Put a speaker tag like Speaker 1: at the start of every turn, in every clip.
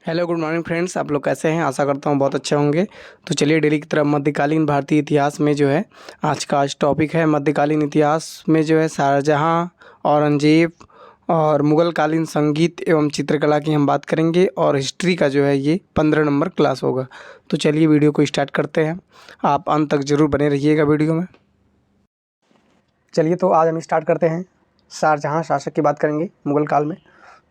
Speaker 1: Hello good morning friends, आप लोग कैसे हैं? आशा करता हूँ बहुत अच्छे होंगे। तो चलिए डेली की तरह मध्यकालीन भारतीय इतिहास में जो है आज टॉपिक है मध्यकालीन इतिहास में जो है शाहजहाँ, औरंगजेब और मुगल कालीन संगीत एवं चित्रकला की हम बात करेंगे और हिस्ट्री का जो है ये 15 नंबर क्लास होगा। तो चलिए वीडियो को स्टार्ट करते हैं। आप अंत तक ज़रूर बने रहिएगा वीडियो में। चलिए तो आज हम स्टार्ट करते हैं। शाहजहाँ शासक की बात करेंगे मुगल काल में।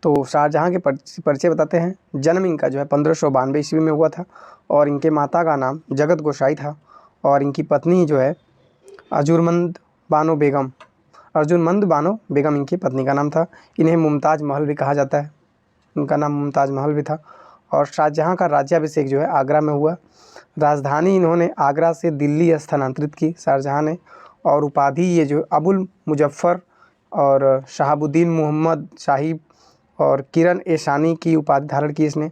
Speaker 1: तो शाहजहाँ के परिचय बताते हैं। जन्म इनका जो है 1592 ईस्वी में हुआ था और इनके माता का नाम जगत गोसाई था और इनकी पत्नी जो है अर्जुमंद बानो बेगम अर्जुमंद बानो बेगम इनकी पत्नी का नाम था। इन्हें मुमताज़ महल भी कहा जाता है, उनका नाम मुमताज़ महल भी था। और शाहजहाँ का राज्याभिषेक जो है आगरा में हुआ। राजधानी इन्होंने आगरा से दिल्ली स्थानांतरित की शाहजहाँ ने, और उपाधि ये जो अबुल मुजफ्फ़र और शहाबुद्दीन मोहम्मद साहिब और किरण ए शानी की उपाधि धारण की इसने।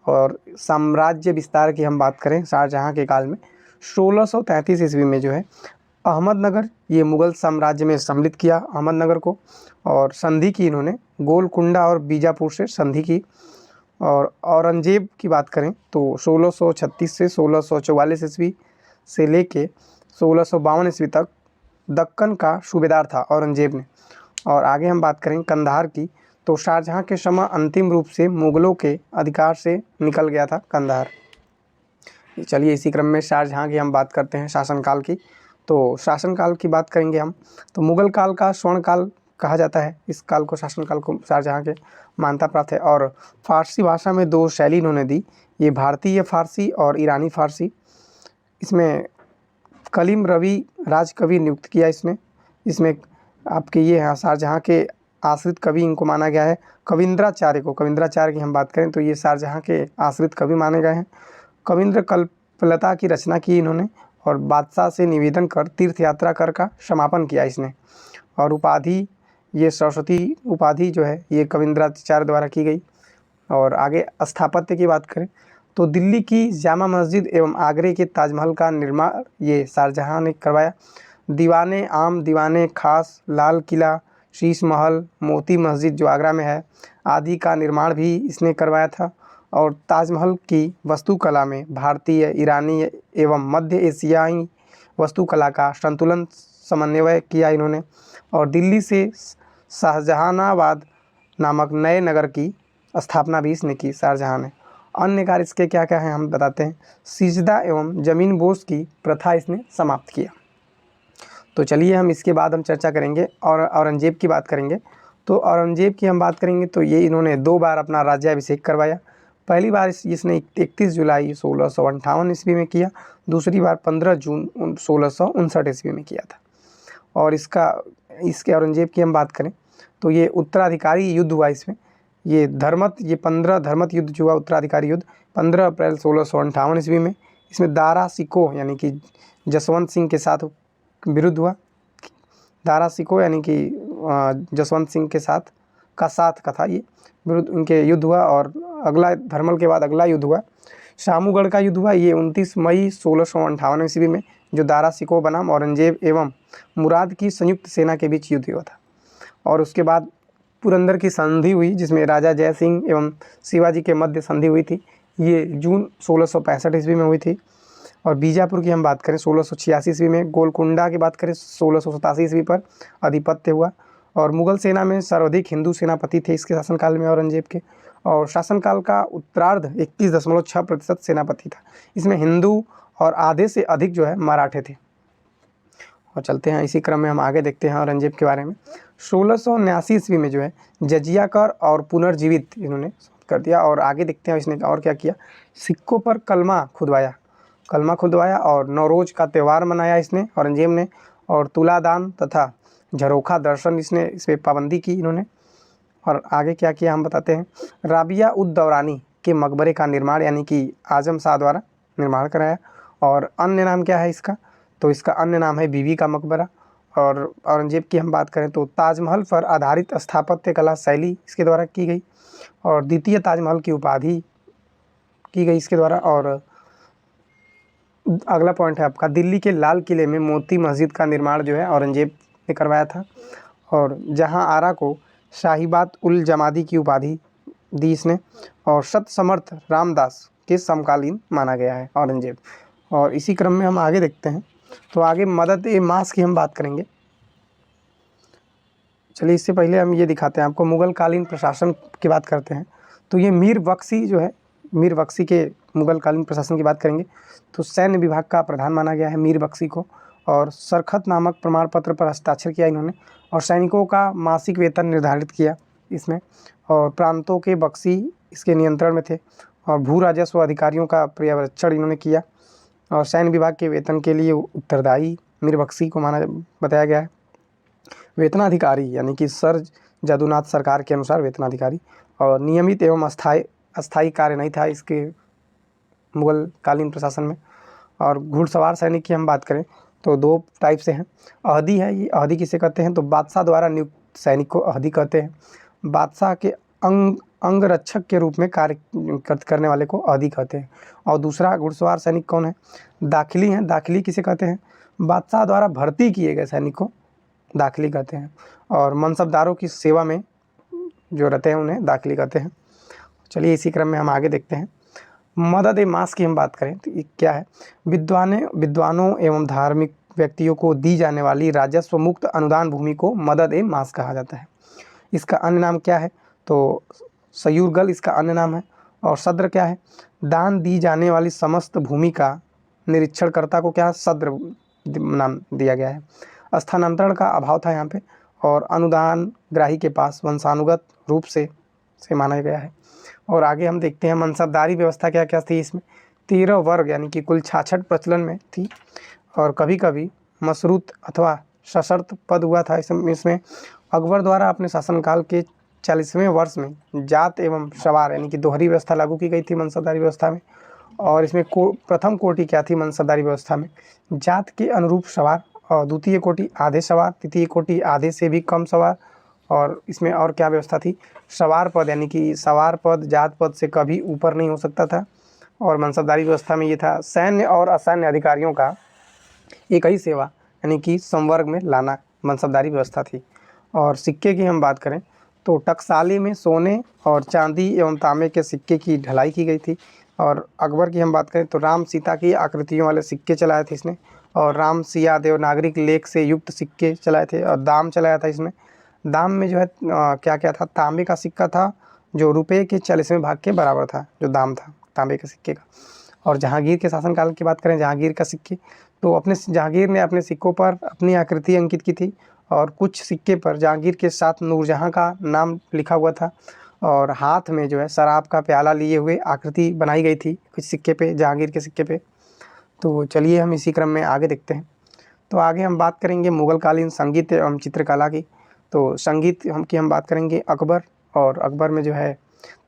Speaker 1: और साम्राज्य विस्तार की हम बात करें शाहजहाँ के काल में 1633 ईस्वी में जो है अहमदनगर ये मुग़ल साम्राज्य में सम्मिलित किया अहमदनगर को, और संधि की इन्होंने गोलकुंडा और बीजापुर से संधि की। और औरंगजेब की बात करें तो 1636 से 1644 ईस्वी से लेके 1652 ईस्वी तक दक्कन का सूबेदार था औरंगजेब ने। और आगे हम बात करें कंधार की, तो शाहजहाँ के समय अंतिम रूप से मुग़लों के अधिकार से निकल गया था कंधार। चलिए इसी क्रम में शाहजहाँ की हम बात करते हैं शासनकाल की। तो शासनकाल की बात करेंगे हम, तो मुग़ल काल का स्वर्ण काल कहा जाता है इस काल को, शासनकाल को शाहजहाँ के मान्यता प्राप्त है। और फारसी भाषा में दो शैली इन्होंने दी, ये भारतीय फारसी और ईरानी फारसी। इसमें कलीम रवि राजकवि नियुक्त किया इसने। इसमें आपके ये हैं शाहजहाँ के आश्रित कवि इनको माना गया है। कविंद्राचार्य को, कविंद्राचार्य की हम बात करें तो ये शाहजहाँ के आश्रित कवि माने गए हैं। कविंद्र कल्पलता की रचना की इन्होंने और बादशाह से निवेदन कर तीर्थ यात्रा कर का समापन किया इसने। और उपाधि ये सरस्वती उपाधि जो है ये कविंद्राचार्य द्वारा की गई। और आगे स्थापत्य की बात करें तो दिल्ली की जामा मस्जिद एवं आगरे के ताजमहल का निर्माण ये शाहजहाँ ने करवाया। दीवाने आम, दीवाने खास, लाल किला, शीश महल, मोती मस्जिद जो आगरा में है आदि का निर्माण भी इसने करवाया था। और ताजमहल की वास्तुकला में भारतीय, ईरानी एवं मध्य एशियाई वास्तुकला का संतुलन समन्वय किया इन्होंने। और दिल्ली से शाहजहानाबाद नामक नए नगर की स्थापना भी इसने की शाहजहाँ ने। अन्य कार्य इसके क्या क्या हैं हम बताते हैं। सिजदा एवं ज़मीन बोस की प्रथा इसने समाप्त किया। तो चलिए हम इसके बाद हम चर्चा करेंगे और औरंगजेब की बात करेंगे। तो औरंगजेब की हम बात करेंगे तो ये इन्होंने 2 बार अपना राज्याभिषेक करवाया। पहली बार इसने 31 जुलाई 1658 ईस्वी में किया, दूसरी बार 15 जून 1659 ईस्वी में किया था। और इसके औरंगजेब की हम बात करें तो ये उत्तराधिकारी युद्ध हुआ इसमें। ये 15 धर्मत युद्ध जो हुआ उत्तराधिकारी युद्ध 15 अप्रैल 1658 ईस्वी में। इसमें दारा सिकोह यानी कि जसवंत सिंह के साथ विरुद्ध हुआ। दारा सिकोह यानी कि जसवंत सिंह के साथ का था ये विरुद्ध उनके युद्ध हुआ। और अगला धर्मल के बाद अगला युद्ध हुआ शामूगढ़ का युद्ध हुआ, ये 29 मई 1658 ईस्वी में, जो दारा सिकोह बनाम औरंगजेब एवं मुराद की संयुक्त सेना के बीच युद्ध हुआ था। और उसके बाद पुरंदर की संधि हुई जिसमें राजा जय सिंह एवं शिवाजी के मध्य संधि हुई थी, ये जून 1665 ईस्वी में हुई थी। और बीजापुर की हम बात करें 1686 ईस्वी में। गोलकुंडा की बात करें 1687 ईस्वी पर आधिपत्य हुआ। और मुगल सेना में सर्वाधिक हिंदू सेनापति थे इसके शासनकाल में औरंगजेब के। और शासनकाल का उत्तरार्ध 21.6% सेनापति था, इसमें हिंदू और आधे से अधिक जो है मराठे थे। और चलते हैं इसी क्रम में हम आगे देखते हैं औरंगजेब के बारे में। 1679 ईस्वी में जो है जजिया कर और पुनर्जीवित इन्होंने कर दिया। और आगे देखते हैं इसने और क्या किया। सिक्कों पर कलमा खुदवाया और नौरोज का त्यौहार मनाया इसने औरंगजेब ने। और तुलादान तथा झरोखा दर्शन इस पर पाबंदी की इन्होंने। और आगे क्या किया हम बताते हैं। राबिया उद दौरानी के मकबरे का निर्माण यानी कि आजम शाह द्वारा निर्माण कराया। और अन्य नाम क्या है इसका, तो इसका अन्य नाम है बीबी का मकबरा। और औरंगजेब की हम बात करें तो ताजमहल पर आधारित स्थापत्य कला शैली इसके द्वारा की गई और द्वितीय ताजमहल की उपाधि की गई इसके द्वारा। और अगला पॉइंट है आपका, दिल्ली के लाल किले में मोती मस्जिद का निर्माण जो है औरंगजेब ने करवाया था। और जहां आरा को शाहीबात उल जमादी की उपाधि दी इसने। और सत समर्थ रामदास के समकालीन माना गया है औरंगजेब। और इसी क्रम में हम आगे देखते हैं। तो आगे मदद ए मास की हम बात करेंगे। चलिए इससे पहले हम ये दिखाते हैं आपको मुग़ल कालीन प्रशासन की बात करते हैं। तो ये मीर बख्शी जो है, मीर बख्शी के मुग़ल कालीन प्रशासन की बात करेंगे। तो सैन्य विभाग का प्रधान माना गया है मीर बख्शी को, और सरखत नामक प्रमाण पत्र पर हस्ताक्षर किया इन्होंने, और सैनिकों का मासिक वेतन निर्धारित किया इसमें, और प्रांतों के बख्शी इसके नियंत्रण में थे, और भू राजस्व अधिकारियों का पर्यवेक्षण इन्होंने किया, और सैन्य विभाग के वेतन के लिए उत्तरदायी मीर बख्शी को माना बताया गया है। वेतनाधिकारी यानी कि सर जादूनाथ सरकार के अनुसार वेतनाधिकारी, और नियमित एवं अस्थायी कार्य नहीं था इसके मुग़ल कालीन प्रशासन में। और घुड़सवार सैनिक की हम बात करें तो दो टाइप से हैं। अहदी है, ये अहदी किसे कहते हैं तो बादशाह द्वारा नियुक्त सैनिक को अहदी कहते हैं। बादशाह के अंगरक्षक के रूप में कार्य करने वाले को अहदी कहते हैं। और दूसरा घुड़सवार सैनिक कौन है, दाखिली हैं। दाखिली किसे कहते हैं, बादशाह द्वारा भर्ती किए गए सैनिक को दाखिली कहते हैं। और मनसबदारों की सेवा में जो रहते हैं उन्हें दाखिली कहते हैं। चलिए इसी क्रम में हम आगे देखते हैं। मदद ए मास की हम बात करें तो ये क्या है, विद्वानों एवं धार्मिक व्यक्तियों को दी जाने वाली राजस्व मुक्त अनुदान भूमि को मदद ए मास कहा जाता है। इसका अन्य नाम क्या है तो सयूरगल इसका अन्य नाम है। और सद्र क्या है, दान दी जाने वाली समस्त भूमि का निरीक्षणकर्ता को क्या सद्र नाम दिया गया है। स्थानांतरण का अभाव था यहाँ पे, और अनुदान ग्राही के पास वंशानुगत रूप से माना गया है। और आगे हम देखते हैं मनसबदारी व्यवस्था क्या क्या थी इसमें। 13 वर्ग यानी कि कुल 66 प्रचलन में थी, और कभी कभी मशरूत अथवा सशर्त पद हुआ था इसमें। अकबर द्वारा अपने शासनकाल के 40वें वर्ष में जात एवं सवार यानी कि दोहरी व्यवस्था लागू की गई थी मनसबदारी व्यवस्था में। और इसमें प्रथम कोटि क्या थी मनसबदारी व्यवस्था में, जात के अनुरूप सवार, और द्वितीय कोटि आधे सवार, तृतीय कोटि आधे से भी कम सवार। और इसमें और क्या व्यवस्था थी, सवार पद यानी कि सवार पद जात पद से कभी ऊपर नहीं हो सकता था। और मनसबदारी व्यवस्था में ये था सैन्य और असैन्य अधिकारियों का एक ही सेवा यानी कि संवर्ग में लाना मनसबदारी व्यवस्था थी। और सिक्के की हम बात करें तो टकसाली में सोने और चांदी एवं तांबे के सिक्के की ढलाई की गई थी। और अकबर की हम बात करें तो राम सीता की आकृतियों वाले सिक्के चलाए थे इसने, और राम सिया देवनागरिक लेख से युक्त सिक्के चलाए थे, और दाम चलाया था इसमें। दाम में जो है क्या क्या था, तांबे का सिक्का था जो रुपये के 40वें भाग के बराबर था, जो दाम था तांबे के सिक्के का। और जहांगीर के शासनकाल की बात करें, जहांगीर का सिक्के तो जहांगीर ने अपने सिक्कों पर अपनी आकृति अंकित की थी, और कुछ सिक्के पर जहांगीर के साथ नूरजहाँ का नाम लिखा हुआ था, और हाथ में जो है शराब का प्याला लिए हुए आकृति बनाई गई थी कुछ सिक्के पे, जहांगीर के सिक्के पे। तो चलिए हम इसी क्रम में आगे देखते हैं। तो आगे हम बात करेंगे मुग़ल कालीन संगीत एवं चित्रकला की। तो संगीत हम बात करेंगे अकबर, और अकबर में जो है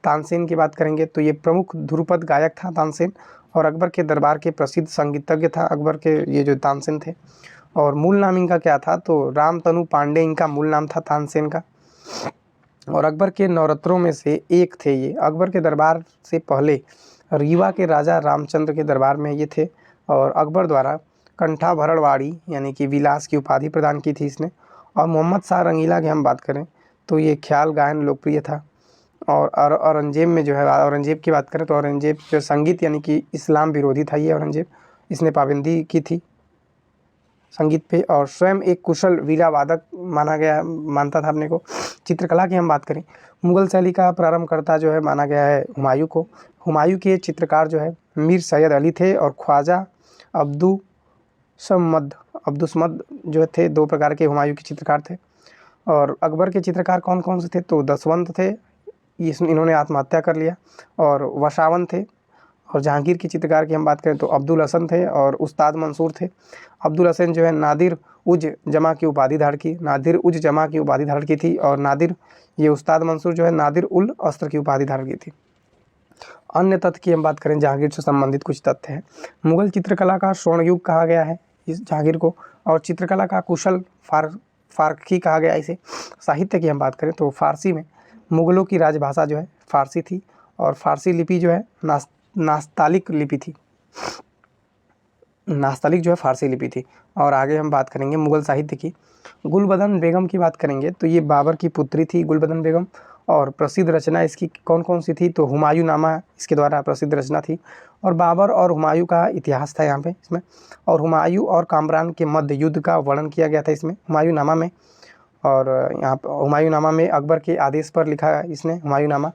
Speaker 1: तानसेन की बात करेंगे। तो ये प्रमुख ध्रुपद गायक था तानसेन, और अकबर के दरबार के प्रसिद्ध संगीतज्ञ था अकबर के ये जो तानसेन थे। और मूल नाम इनका क्या था तो रामतनु पांडे इनका मूल नाम था तानसेन का। और अकबर के नवरत्नों में से एक थे ये। अकबर के दरबार से पहले रीवा के राजा रामचंद्र के दरबार में ये थे, और अकबर द्वारा कंठाभरणवाड़ी यानी कि विलास की उपाधि प्रदान की थी इसने। और मोहम्मद शाह रंगीला की हम बात करें तो ये ख्याल गायन लोकप्रिय था। और औरंगजेब में जो है, औरंगजेब की बात करें तो औरंगजेब जो संगीत यानी कि इस्लाम विरोधी था ये औरंगजेब, इसने पाबंदी की थी संगीत पे, और स्वयं एक कुशल वीणा वादक मानता था अपने को। चित्रकला की हम बात करें, मुग़ल शैली का प्रारंभकर्ता जो है माना गया है हुमायूं को। हुमायूं के चित्रकार जो है मीर सैयद अली थे, और ख्वाजा अब्दुसमद जो थे, दो प्रकार के हुमायूं के चित्रकार थे। और अकबर के चित्रकार कौन कौन से थे तो दसवंत थे, इन्होंने आत्महत्या कर लिया, और वशावन थे। और जहांगीर के चित्रकार की हम बात करें तो अब्दुल हसन थे, और उस्ताद मंसूर थे। अब्दुल हसन जो है नादिर उज जमा की उपाधि धारण की थी, और नादिर ये उस्ताद मंसूर जो है नादिर उल अस्त्र की उपाधि धारण की थी। अन्य तथ्य की हम बात करें, जहांगीर से संबंधित कुछ तथ्य हैं। मुग़ल चित्रकला का स्वर्ण युग कहा गया है इस जहांगीर को, और चित्रकला का कुशल फारसी कहा गया इसे। साहित्य की हम बात करें तो फारसी में मुग़लों की राजभाषा जो है फारसी थी, और फारसी लिपि जो है नास्तालिक लिपि थी। नास्तालिक जो है फारसी लिपि थी। और आगे हम बात करेंगे मुग़ल साहित्य की। गुलबदन बेगम की बात करेंगे तो ये बाबर की पुत्री थी गुलबदन बेगम, और प्रसिद्ध रचना इसकी कौन कौन सी थी, तो हुमायूं नामा इसके द्वारा प्रसिद्ध रचना थी। और बाबर और हुमायूं का इतिहास था यहाँ पे इसमें, और हुमायूं और कामरान के मध्य युद्ध का वर्णन किया गया था इसमें हुमायूं नामा में। और यहाँ पर हुमायूं नामा में अकबर के आदेश पर लिखा है इसने हुमायूं नामा।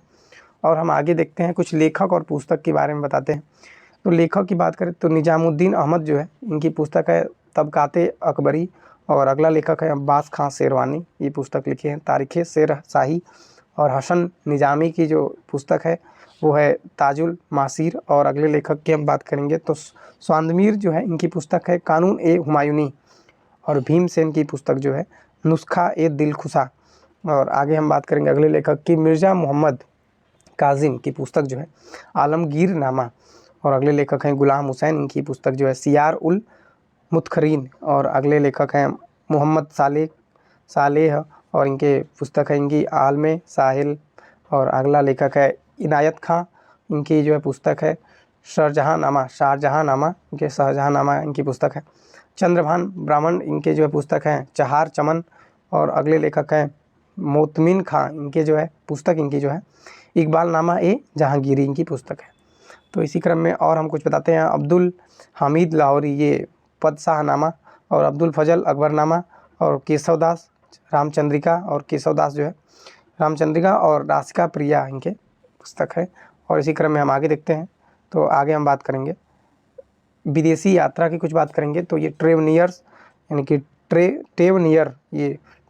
Speaker 1: और हम आगे देखते हैं कुछ लेखक और पुस्तक के बारे में बताते हैं। तो लेखक की बात करें तो निजामुद्दीन अहमद जो है, इनकी पुस्तक है तबकाते अकबरी। और अगला लेखक है अब्बास खां शेरवानी, ये पुस्तक लिखे हैं तारीख़ शेर शाही। और हसन निजामी की जो पुस्तक है वो है ताजुल मासीर। और अगले लेखक की हम बात करेंगे तो स्वांदमीर जो है, इनकी पुस्तक है कानून ए हुमायूनी। और भीमसेन की पुस्तक जो है नुस्खा ए दिलखुशा। और आगे हम बात करेंगे अगले लेखक की मिर्ज़ा मोहम्मद काजिम की पुस्तक जो है आलमगीर नामा। और अगले लेखक हैं गुलाम हुसैन, इनकी पुस्तक जो है सियार उल मुतखरीन। और अगले लेखक हैं मोहम्मद सालेह और इनके पुस्तक है इनकी आलम साहिल। और अगला लेखक है इनायत खां, इनकी जो है पुस्तक है शाहजहाँनामा इनकी पुस्तक है। चंद्रभान ब्राह्मण, इनके जो है पुस्तक हैं चहार चमन। और अगले लेखक हैं मोतमिन खां, इनके जो है पुस्तक इनकी जो है इकबाल नामा ए जहांगीरी इनकी पुस्तक है। तो इसी क्रम में और हम कुछ बताते हैं। अब्दुल हामिद लाहौरी ये पदशाहनामा, और अब्दुल फजल अकबरनामा, और केशवदास रामचंद्रिका, और केशवदास जो है रामचंद्रिका और रासिका प्रिया इनके पुस्तक है। और इसी क्रम में हम आगे देखते हैं। तो आगे हम बात करेंगे विदेशी यात्रा की कुछ बात करेंगे। तो ये ट्रेवनियर्स यानी कि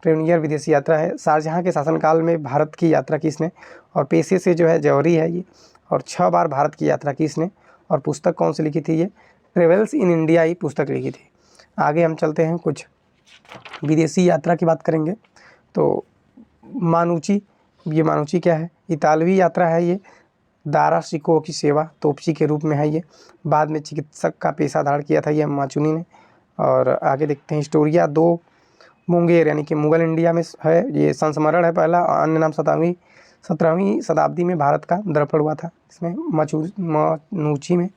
Speaker 1: ट्रेवनियर विदेशी यात्रा है। शाहजहाँ के शासनकाल में भारत की यात्रा की इसने, और पेशे से जो है जौहरी है ये, और 6 बार भारत की यात्रा की इसने। और पुस्तक कौन सी लिखी थी, ये ट्रेवल्स इन इंडिया ही पुस्तक लिखी थी। आगे हम चलते हैं, कुछ विदेशी यात्रा की बात करेंगे। तो मानुची क्या है, इतालवी यात्रा है ये। दारा शिकोह की सेवा तोपची के रूप में है ये। बाद में चिकित्सक का पेशा धारण किया था ये माचुनी ने। और आगे देखते हैं हिस्टोरिया दो मुंगेर यानी कि मुगल इंडिया में है, ये संस्मरण है पहला। अन्य नाम 17वीं शताब्दी में भारत का दर्पण हुआ था इसमें मानुची में।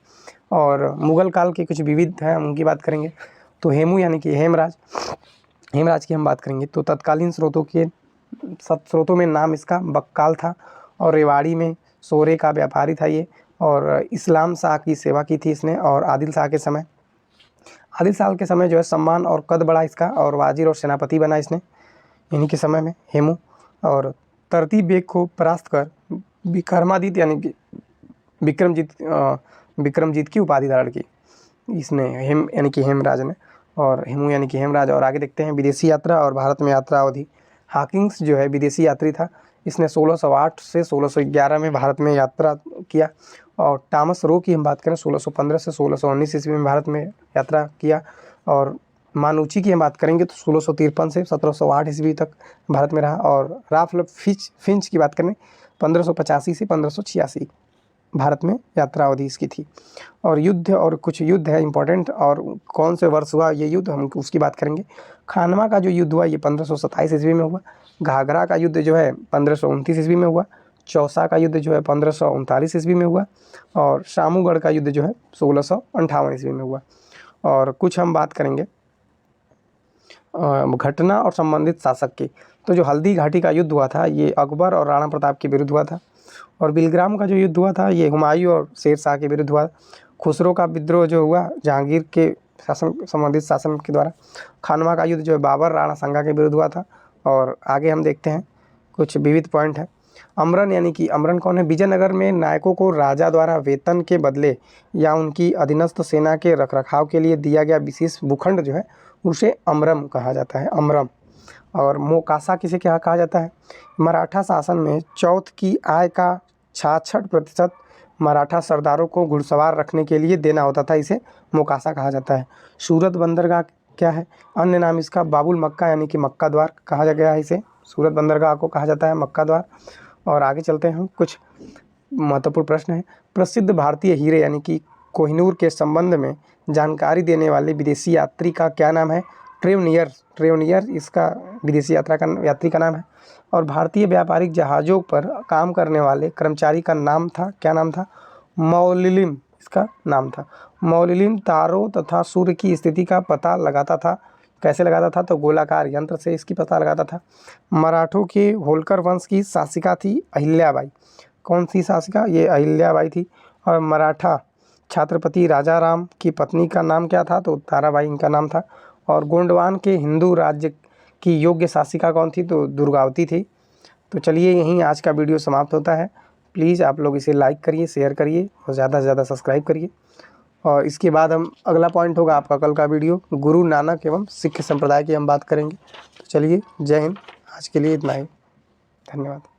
Speaker 1: और मुगल काल के कुछ विविध हैं, हम उनकी बात करेंगे। तो हेमू यानी कि हेमराज की हम बात करेंगे। तो तत्कालीन स्रोतों में नाम इसका बक्काल था, और रेवाड़ी में सोरे का व्यापारी था ये। और इस्लाम शाह की सेवा की थी इसने। और आदिल शाह के समय जो है सम्मान और कद बढ़ा इसका, और वाजिर और सेनापति बना इसने इन्हीं के समय में हेमू। और तरतीब बेग को परास्त कर विक्रमादित्य यानी कि विक्रमजीत की उपाधि धारण की इसने, यानी कि हेमराज ने। और हेमू यानी कि हेमराज। और आगे देखते हैं विदेशी यात्रा और भारत में यात्रा अवधि। हॉकिंस जो है विदेशी यात्री था, इसने 1608 से 1611 में भारत में यात्रा किया। और टॉमस रो की हम बात करें 1615 से 1619 ईस्वी में भारत में यात्रा किया। और मानुची की हम बात करेंगे तो 1653 से 1708 ईस्वी तक भारत में रहा। और राल्फ फिंच की बात करें 1585 से 1586 भारत में यात्रा अवधि इसकी थी। और युद्ध, और कुछ युद्ध है इंपॉर्टेंट, और कौन से वर्ष हुआ ये युद्ध हम उसकी बात करेंगे। खानवा का जो युद्ध हुआ ये 1527 ईस्वी में हुआ। घाघरा का युद्ध जो है 1529 ईस्वी में हुआ। चौसा का युद्ध जो है 1539 ईस्वी में हुआ। और शामूगढ़ का युद्ध जो है 1658 ईस्वी में हुआ। और कुछ हम बात करेंगे घटना और संबंधित शासक की। तो जो हल्दी घाटी का युद्ध हुआ था ये अकबर और राणा प्रताप के विरुद्ध हुआ था। और बिलग्राम का जो युद्ध हुआ था ये हुमायूं और शेर शाह के विरुद्ध हुआ। खुसरो का विद्रोह जो हुआ जहांगीर के संबंधित शासन के द्वारा। खानवा का युद्ध जो है बाबर राणा सांगा के विरुद्ध हुआ था। और आगे हम देखते हैं कुछ विविध पॉइंट है। अमरन यानी कि अमरन कौन है, विजयनगर में नायकों को राजा द्वारा वेतन के बदले या उनकी अधीनस्थ सेना के रखरखाव के लिए दिया गया विशेष भूखंड जो है उसे अमरम कहा जाता है, अमरम। और मोकासा किसे क्या कहा जाता है, मराठा शासन में चौथ की आय का 66% मराठा सरदारों को घुड़सवार रखने के लिए देना होता था, इसे मोकासा कहा जाता है। सूरत बंदरगाह क्या है, अन्य नाम इसका बाबुल मक्का यानी कि मक्का द्वार कहा गया है, इसे सूरत बंदरगाह को कहा जाता है मक्का द्वार। और आगे चलते हैं, कुछ महत्वपूर्ण प्रश्न है। प्रसिद्ध भारतीय हीरे यानी कि कोहिनूर के संबंध में जानकारी देने वाले विदेशी यात्री का क्या नाम है, ट्रेवनियर इसका विदेशी यात्री का नाम है। और भारतीय व्यापारिक जहाज़ों पर काम करने वाले कर्मचारी का नाम था, क्या नाम था, मौलिलिम इसका नाम था। मौलिलिम तारों तथा सूर्य की स्थिति का पता लगाता था कैसे लगाता था? तो गोलाकार यंत्र से इसकी पता लगाता था। मराठों के होलकर वंश की शासिका थी अहिल्याबाई। कौन सी शासिका? ये अहिल्याबाई थी। और मराठा छत्रपति राजाराम की पत्नी का नाम क्या था? तो ताराबाई इनका नाम था। और गोंडवान के हिंदू राज्य की योग्य शासिका कौन थी? तो दुर्गावती थी। तो चलिए यहीं आज का वीडियो समाप्त होता है। प्लीज़ आप लोग इसे लाइक करिए, शेयर करिए और ज़्यादा से ज़्यादा सब्सक्राइब करिए। और इसके बाद हम अगला पॉइंट होगा आपका कल का वीडियो, गुरु नानक एवं सिख संप्रदाय की हम बात करेंगे। तो चलिए, जय हिंद। आज के लिए इतना ही। धन्यवाद।